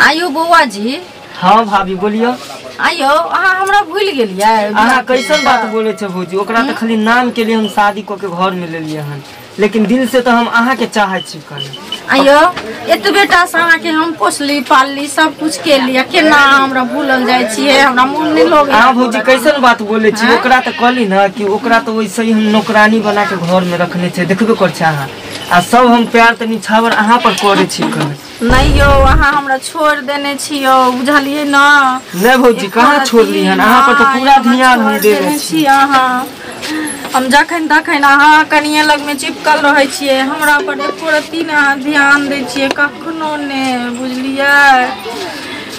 आयो बउआ जी। हाँ भाभी बोलियो। आयो अहाँ हमरा भूल गेलियै। अहाँ कैसन बात बोले छे भौजी? ओकरा तो खाली नाम के लिए हम शादी को के घर में ले लिए हन, लेकिन दिल से तो हम अहाँ के चाहे छी कल। आयो एत बेटा से अहाँ के हम पोसली पालली सब कुछ के लिए केना हमरा भूलल जाय छियै, हमरा मन नहीं लगे। हां भौजी कैसन बात बोले छी? ओकरा तो कहली ना कि ओकरा तो वैसे ही हम नौकरानी बना के घर में रखने छे, देखबे कर छे अहाँ। आ सब हम प्यार त निछावर अहाँ पर करे छी कल। नहीं यो अहाँ हमरा छोड़ देने छियो, बुझलिए ना? नहीं भौजी कहाँ छोड़ली हन, अहाँ पर तो पूरा ध्यान हम देने छी। अहाँ हम जखन तखन अहाँ कनिए लग में चिपकल रहे छिए, हमरा पर एको रत्ती ना ध्यान दे छिए कखनो ने, बुझलिए?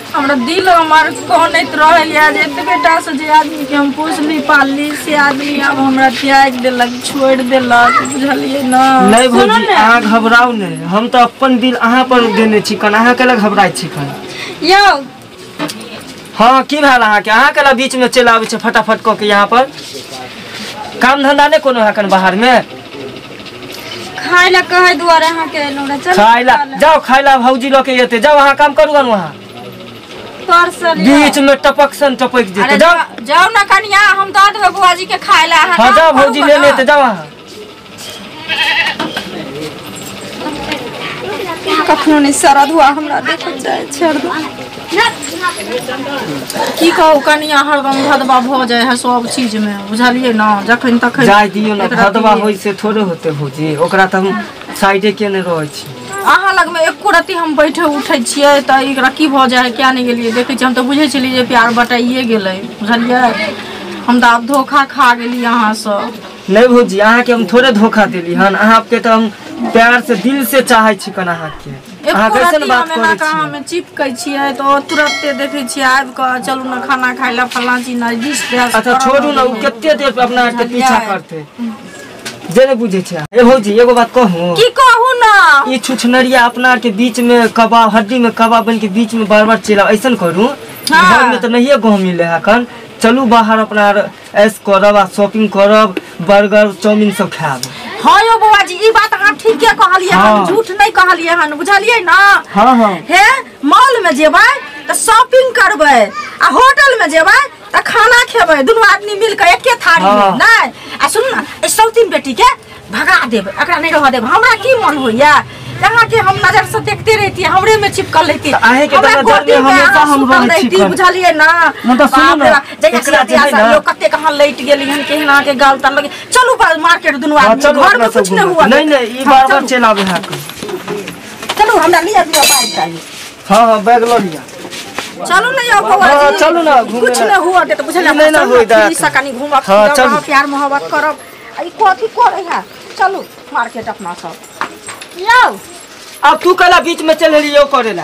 हमरा दिल हमार कहनैत रहलिए जे एते बेटा से जे आदमी के हम पोसली पालली से आदमी अब हमरा त्याग देलक, छोड़ देलक, बुझलिए ना? नहीं भौजी अहाँ घबराओ नहीं, हम तो अपन दिल अहाँ पर देने छी कन, अहाँ केला घबराई छी कन? यो हाँ की भेल अहाँ के? अहाँ केला बीच में चल आबै छै फटाफट क के? यहाँ पर काम धंधा नहीं कोनो है कन बाहर में? खाय ला कहे दुआरे अहाँ के एलौ रे। चल खाय ला जाओ, खाय ला भौजी ल के येते जाओ, अहाँ काम करू न वहाँ बीच में टपक सन टपक जेते। जाओ जाओ ना कनिया, हम द देबे बुआ जी के खाय ला। हां जाओ भौजी ले लेते जाओ वहाँ। कखनो नहीं सरद हुआ हमरा देख जाए छड़ दो की कहू कनिया हरदम भदबा भ जाए है सब चीज में, बुझलिए ना? जखन तखन जाय दियो ना, भदबा होई से थोड़े होते भौजी, ओकरा त हम साइडे के ने रहै छी। अहाँ लग में एको रत्ती हम बैठे उठे छिए त एकरा की भ जाए है क्या नहीं गेलिए देखे छी। हम तो बुझे छली जे प्यार बटाइए गेलै, बुझलिए? हम त अब धोखा खा गेली अहाँ से। नहीं भौजी अहाँ के हम थोड़े धोखा देली हन, अहाँ के तो हम प्यार से दिल से चाहे छी कन अहाँ के। अहाँ कैसन बात करे छी? हम चिपकै छिए तो तुरंते देखे छिए आबि क चलू ना खाना खाय ला फलां चीज ना डिश पे। अच्छा छोड़ू ना, कते देर अपना के पीछा करते जे ने बुझे छै। ए भौजी एगो बात कहूं? की कहूं ना? ई छुछनरिया अपना के बीच में कबाब हड्डी में कबाब बन के बीच में बार-बार चला ऐसन करू घर में तो नहीं गो मिले है कन। चलू बाहर अपना ऐस करब आ शॉपिंग करब, बर्गर चाउमीन सब खाएब। हाँ यो बुआ जी ई बात अहाँ ठीक के कहलिए, हम झूठ नहीं कहलिए हन, बुझलिए ना? हां हां हे मॉल में जेबै त शॉपिंग करबै आ होटल में जेबै त खाना खेबै, दुनू आदमी मिल के एके थारी में। नहीं आ सुन ना, ए सौतीन बेटी के भगा देबै, एकरा नहीं रह देबै। हमरा की मन होइया कहाँ के हम नजर से देखते रहती, हमरे में चिपकल रहती, आहे के नजर में हमेशा हम रहती, बुझलिए ना? मतलब सुनो ना एकरा जे है लोग कते कहां लेट गेली हन, केहना के गाल तन लगे। चलू मार्केट दुनू आदमी, घर में कुछ नहीं हुआ। नहीं नहीं ई बार-बार चलावे है। चलू हमरा लिया दिया बाइक चाहिए। हां बैग ल लिया। चलो ना यो भौवा जी, चलू ना घूमे, कुछ न हुआ दे त बुझलिए नहीं ना होई दा सकनी घूमब फिरब, प्यार मोहब्बत करब। ई कथि करे है? चलू मार्केट अपना सब। यो अब तू कला बीच में चल रही हो करेला?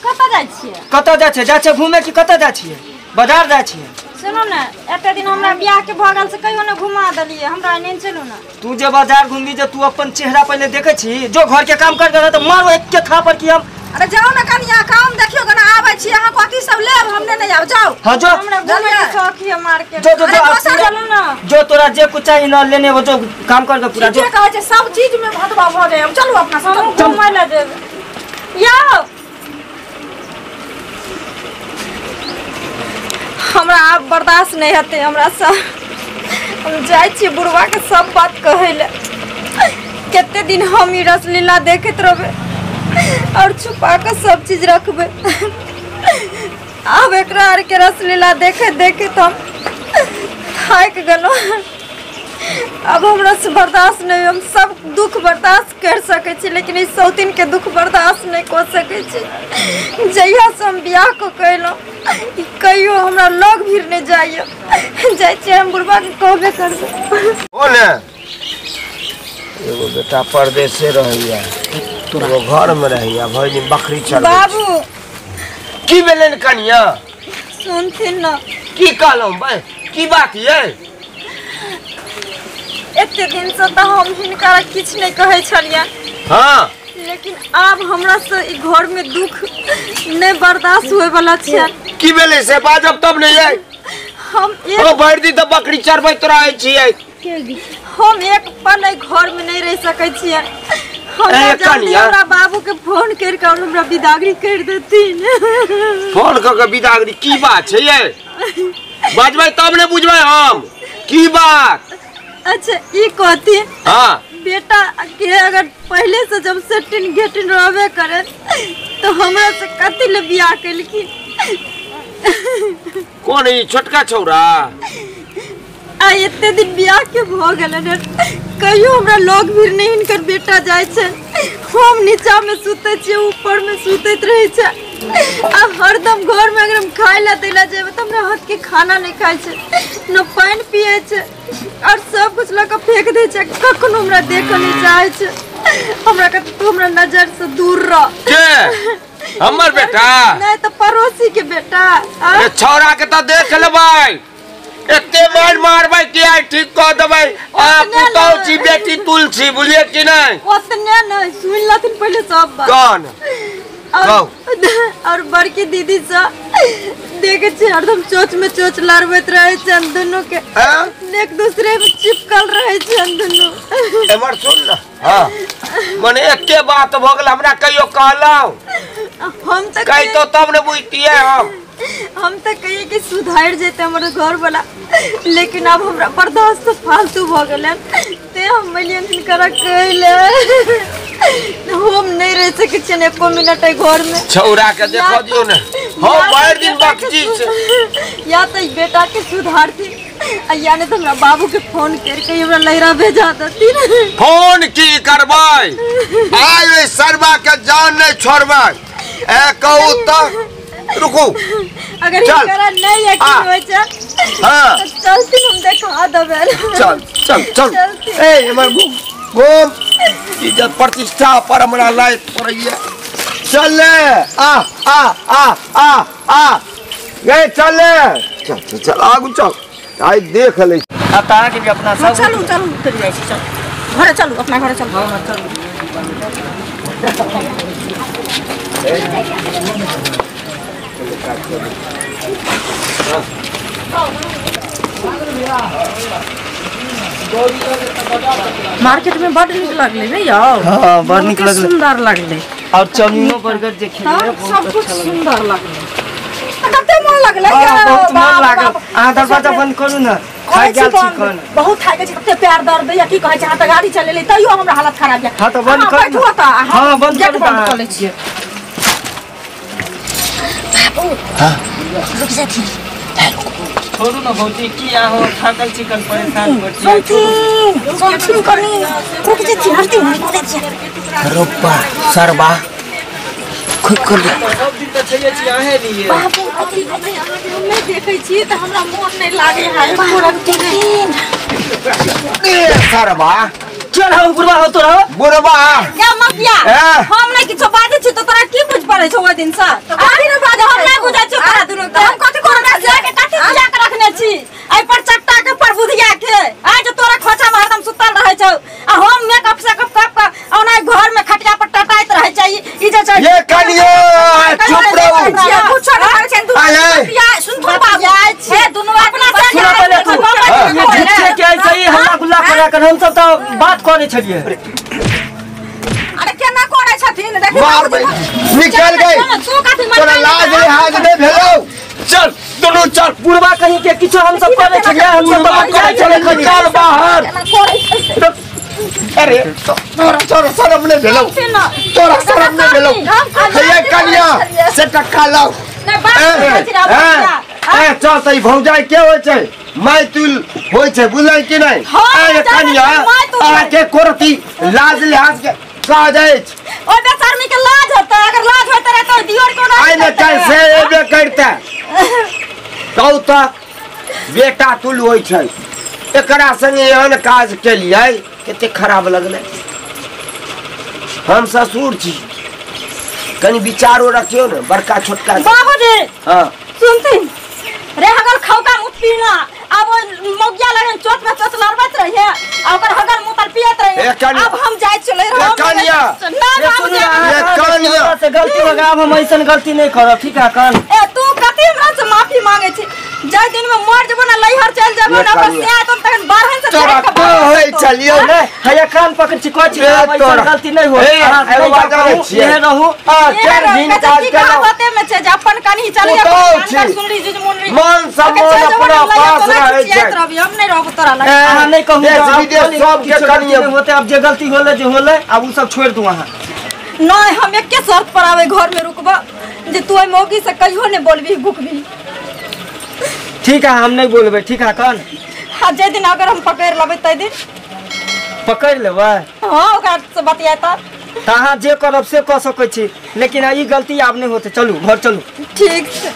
कत जाय छिए? कत जा छे घूमे की कत जा छिए? बाजार जा छिए? सुनो ना एते दिन हमरा बियाह के भगल से कहियो न घुमा दलिए, हमरा नहीं चलू ना। तू जे बाजार घूमी जे तू अपन चेहरा पहले देखे छी, जो घर के काम कर दे तो मारो एक के थापर की हम। अरे जाओ ना कनिया, काम देखियो गना आबै छी अहाँ कथि सब लेब, हमने नहीं आब। जाओ हां जो हमरा घूमे के शौक है मार्केट। जो चलो ना, जो तोरा जे कुछ चाहिए ना लेने वो जो काम कर दे पूरा। जो कहे छै सब चीज में भदबा भ जाए, हम चलू अपना सब घुमै ले जेब। यो हमरा आप बर्दाश्त नहीं होते हमरा से, हम जाय छी बुढ़वा के सब बात कहे ले। कितने दिन हम ई रसलीला देखत रहबे और छुपा के सब चीज रखबे। अब एकरा आर के रसलीला देखे देखे तो हम थाक गेलो। अब हमरा से बर्दाश्त नहीं, हम सब दुख बर्दाश्त कर सके छी, लेकिन इस सौतीन के दुख बर्दाश्त नहीं कर सके छी। जहिया से हम बियाह को कहलो कहियो हमरा लोग भीड़ नहीं जाइयो, जाय छी हम बुढ़वा के कहबे कर दे। बोले एगो बेटा परदेश से रहिया, तो घर में रहिया, भई बकरी चढ़। बाबू की बेलन कनिया सुनथिन ना की कहलो भाई, की बात ये? एते दिन से तो हम हिनका किछ नहीं कहे छलिया। हाँ लेकिन अब हमरा से ई घर में दुख नहीं बर्दाश्त होए वाला छै। की बेले से बाजब तब नहीं है। हम एक बैठ दी तो बकरी चरबैत रहे छिए। हम एक पल घर में नहीं रह सके छिए। हमरा बाबू के फोन करके हमरा विदागरी कर देथिन। फोन क के विदागरी की बात छै ये? बजबै तब ने बुझबै हम की बात। अच्छा ई कहती हां बेटा के अगर पहले से जब सेटिंग गेटिंग रहबे करे तो हमरा से कथि ले बियाह केलखिन? कौन ई छोटका छौरा? आ इतने दिन बियाह के भ गेले ने कहियो हमरा लोग भी नहीं इनकर बेटा जाय छै। हम नीचा में सुते छी ऊपर में सुतैत रहे छै। अब हरदम घर में अगर हम खाए ला देला जेबे त हमरा हाथ के खाना नहीं खाए छै न पानी पिए छै और सब कुछ लगा फेंक दे छै। कखनो हमरा देख नहीं चाहे छै। हमरा के तू हमरा नजर से दूर रह। के हमर बेटा नहीं तो पड़ोसी के बेटा। ए छौरा के त देख लेबै एते मार मारबै कि आई ठीक क देबै। आ पुतौ छी बेटी तुलसी बुझिए कि नहीं? ओतने नहीं सुन लथिन पहले सब बात। कौन और बड़की दीदी से देखे छे हरदम चोच में चोच लड़बैत रहे छे दोनों के। एक दूसरे में चिपकल रहे छे दोनों। एमर सुन ना। हां माने एके बात भ गेल हमरा कहियो कहलौ हम त कहि तो तब ने बुझतिए। हम तो कहिए कि सुधार जेते हमारे घर वाला लेकिन अब हमरा बर्दाश्त फालतू भ गेले ते हम मिलियन करा कहले हम नहीं रह सके छे एको मिनट घर में। छौरा के देखो दियो ने हम भर दिन बकजी छे। या तो बेटा के सुधार थी या ने तो हमरा बाबू के फोन करके हमरा लहरा भेजा देती। फोन की करबै आय सरबा के जान नहीं छोड़बै। ए कहू त रुको अगर ये करा नहीं यकीन हो जा। हां चलती हम देखा देबे। चल चल चल ए हमर गोम इज्जत प्रतिष्ठा पर हमरा लायक पड़िए। चल आ आ आ आ आ ये चल चल चल चल आगू चल आई देख ले। आता के भी अपना सब चलू चलू उतर जाई छी। चल घरे चलू अपना घरे चलू। हां चल मार्केट में बड़ निक लगले नहीं यौ? हां बड़ निक लगले सुंदर लगले और चाउमीनो बर्गर जे खेलिए सब कुछ सुंदर लगले। कते मन लगले बहुत मन लागल। आ दरवाजा बंद करू ना खाइ गेल छी कोन बहुत खाइ गेल छी कते प्यार दर्द या की कहै छै हां त गाड़ी चलेले तइयो हमरा हालत खराब या। हां तो बंद कर। हां बंद कर छी। हां रुक जा थी छोड़ू ना भौजी की आहो थकल चिकन परेशान करती। सोची करनी रुक जा थी हटती नहीं करे छी। रोपा सरबा खुद कर दे। सब दिन त छैये छी आहे लिए बाबू अभी हम नहीं देखे छी त हमरा मोन नहीं लागे है पूरा दिन। ए सरबा चल हम बुढ़वा हो तो रहो बुढ़वा या मफिया हम नहीं किछो बाजे छी तो तोरा की बुझ पड़े छौ ओ दिन से? आखिर न बाजे हम नहीं बुझै छी तोरा दुनु त हम कथि कोना से के कथि बुझा के रखने छी आई पर चट्टा के पर बुधिया के आ जो तोरा खोचा में हरदम सुतल रहे छौ आ हम मेकअप से कप औना घर में खटिया पर टटाइत रहे छै ई जे छै ये कनियो चुप रहो। कुछ न करे छै तू मफिया सुन थोड़ा बाबू छे दुनु अपना से सुना पहले तू ये झूठे के ऐसे ही हल्ला गुल्ला करा कर हम सब तो बात करे छलिए। अरे केना करे छथिन देख मार बे निकल गई तोरा लाज लिहाज नहीं भेलो। चल दोनों चल बुढ़वा कहीं के किछो हम सब करे छलिए हम सब बात करे छलिए। चल बाहर। अरे तोरा तोरा शर्म नहीं भेलो तोरा शर्म नहीं भेलो। ये कनिया से टक्का लाओ। ए चल तई भौजाई के होय छै मैं तुल होय छै बुझै कि नहीं? ए कनिया आ के कोरती लाज लिहाज के कहा जाय ओ बेशर्मी के लाज होता अगर लाज होता रहे तो दियोर को आई ने कैसे एबे करता कहू त बेटा तुल होय छै एकरा संगे एहन काज केलिए कते खराब लगले। हम ससुर छी कनी विचारो रखियो ने बड़का छोटका। बाबूजी हां सुनती रे हगर खौका मुत पीना अब मौगिया लगन चोट में चोट लड़बत रहिए ओकर हगर मुतर पियत रहिए। अब हम जाय चले रहो कनिया ना बाबूजी ये कनिया से गलती हो गया अब हम ऐसन गलती नहीं करब ठीक है कल। ए तू कथि हमरा से माफी मांगे छी जाय दिन में मर जबो ना लइहर चल जबो ये ना बस करिए। से तो तखन बारहन से तोरा देख के को होय चलियो ने हैया कान पकड़ छी कहै छी ए, अब ऐसन तोरा। गलती नहीं हो ए, एगो बात जानै छियै? ये रहू चार दिन काज केलौ बाते में छै जे अपन कनी चले तो अपन छी। कान सुनरी जुज मुनरी मन सम्मान अपना पास रहै छै हम नहीं रहब तोरा लग अहाँ नहीं कहू देश आब विदेश कहली सबके किछो गलती करिए। नहीं होते अब जे गलती होले जे होले अब उ सब छोड़ दू अहाँ नहीं हम एके शर्त पर आवे घर में रुकबा जे तू मौगी से कहियो नहीं बोलबी भुकबी ठीक है हम नहीं बोलबे ठीक है कन हाँ जे दिन अगर हम पकड़ लेबै तै दिन पकड़ लेबै हाँ ओकरा से बतियाता त अहाँ जे करब से कऽ सकै छी लेकिन ई गलती आब नहीं होते चलू घर चलू ठीक छै